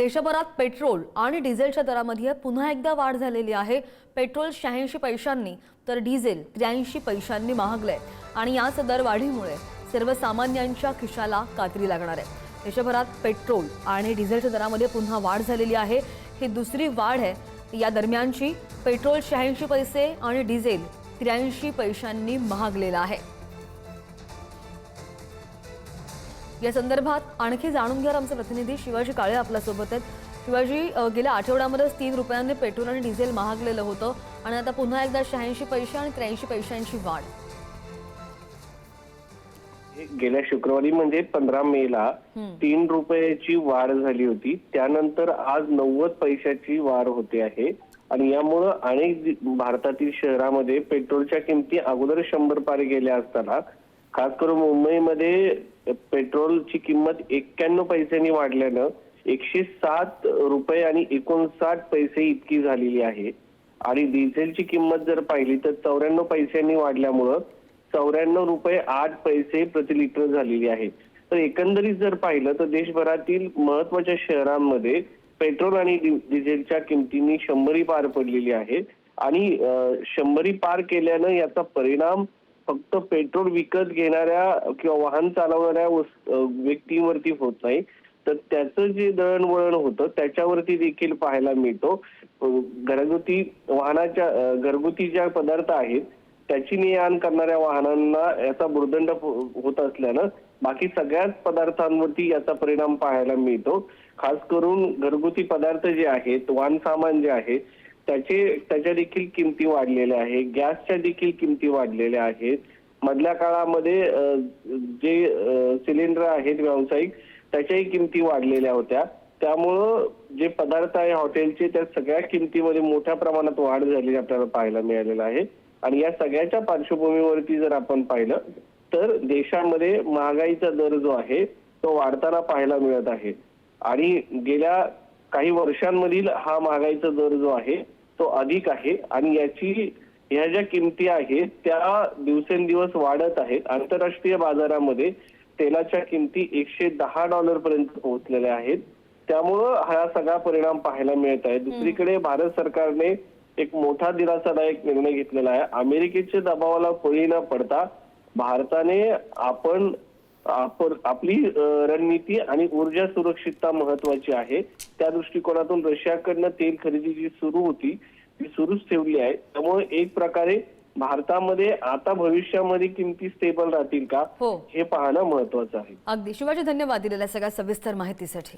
देशभरात पेट्रोल आणि डिझेलच्या दरामध्ये पुन्हा एकदा वाढ झालेली आहे। पेट्रोल 86 पैशांनी तर डिझेल 83 पैशांनी महागले आणि याच दरवाढीमुळे सर्वसामान्यांच्या खिशाला कात्री लागणार आहे। देशभरात पेट्रोल आणि डिझेलच्या दरामध्ये पुन्हा वाढ झालेली आहे। ही दुसरी वाढ आहे। या दरम्यानची पेट्रोल 86 पैसे आणि डिझेल 83 पैशांनी महागलेला आहे। या संदर्भात आणखी जाणून घ्या आमचे प्रतिनिधी शिवाजी काळे आपल्या सोबत आहेत। शिवाजी, गेल्या आठवड्यामध्ये 3 रुपयांनी पेट्रोल आणि डिझेल महागलेलं होतं आणि आता पुन्हा एकदा 86 पैसे आणि 83 पैशांची वाढ। गेल्या शुक्रवारी म्हणजे 15 मेला 3 रुपयाची वाढ झाली होती। त्यानंतर आज 90 पैशाची वाढ होते आहे आणि यामुळे अनेक भारतातील शहरांमध्ये पेट्रोलच्या किमती अगोदर 100 पार गेल्या असताना खास करून मुंबईमध्ये पेट्रोलची किंमत 91 पैशांनी वाढल्यानं 107 रुपये आणि 59 पैसे इतकी झालेली आहे आणि डिझेलची किंमत जर पाहिली तर 94 पैशांनी वाढल्यामुळे 94 रुपये 8 पैसे प्रति लिटर झालेली आहे। तर एकंदरीत जर पाहिलं तर देशभरातील महत्त्वाच्या शहरांमध्ये पेट्रोल आणि डिझेलच्या किमतींनी 100 पार पडलेली आहे आणि 100 पार केल्यानं याचा परिणाम फक्त पेट्रोल विकत घेणाऱ्या किंवा वाहन चालवणाऱ्या व्यक्तींवरती होत नाही, तर त्याचं जे दळणवळण होतं त्याच्यावरती देखील पाहायला मिळतो। घरगुती वाहनाच्या घरगुती ज्या पदार्थ आहेत त्याची ने-आण करणाऱ्या वाहनांना याचा भुर्दंड होत असल्यानं बाकी सगळ्याच पदार्थांवरती याचा परिणाम पाहायला मिळतो। खास करून घरगुती पदार्थ जे आहेत, वाहन सामान जे आहे त्याच्या देखील किमती वाढलेल्या आहेत, गॅसच्या देखील किमती वाढलेल्या आहेत। मधल्या काळामध्ये जे सिलेंडर आहेत व्यावसायिक त्याच्याही किमती वाढलेल्या होत्या। त्यामुळं जे पदार्थ आहे हॉटेलचे त्या सगळ्या किमतीमध्ये मोठ्या प्रमाणात वाढ झालेली आपल्याला पाहायला मिळालेलं आहे आणि या सगळ्याच्या पार्श्वभूमीवरती जर आपण पाहिलं तर देशामध्ये महागाईचा दर जो आहे तो वाढताना पाहायला मिळत आहे आणि गेल्या काही वर्षांमधील हा महागाईचा दर जो आहे तो अधिक आहे आणि ह्या ज्या किमती आहेत त्या दिवसेंदिवस वाढत आहेत। आंतरराष्ट्रीय बाजारामध्ये तेलाच्या किमती $110 पर्यंत पोहोचलेल्या आहेत। त्यामुळं हा सगळा परिणाम पाहायला मिळत आहे। दुसरीकडे भारत सरकारने एक मोठा दिलासादायक निर्णय घेतलेला आहे। अमेरिकेच्या दबावाला बळी न पडता भारताने आपली रणनीती आणि ऊर्जा सुरक्षितता महत्वाची आहे त्या दृष्टिकोनातून रशियाकडनं तेल खरेदी जी सुरू होती ती सुरूच ठेवली आहे। त्यामुळे एक प्रकारे भारतामध्ये आता भविष्यामध्ये किमती स्टेबल राहतील का हे पाहणं महत्वाचं आहे। अगदी शिवाजी, धन्यवाद दिलेल्या सगळ्या सविस्तर माहितीसाठी।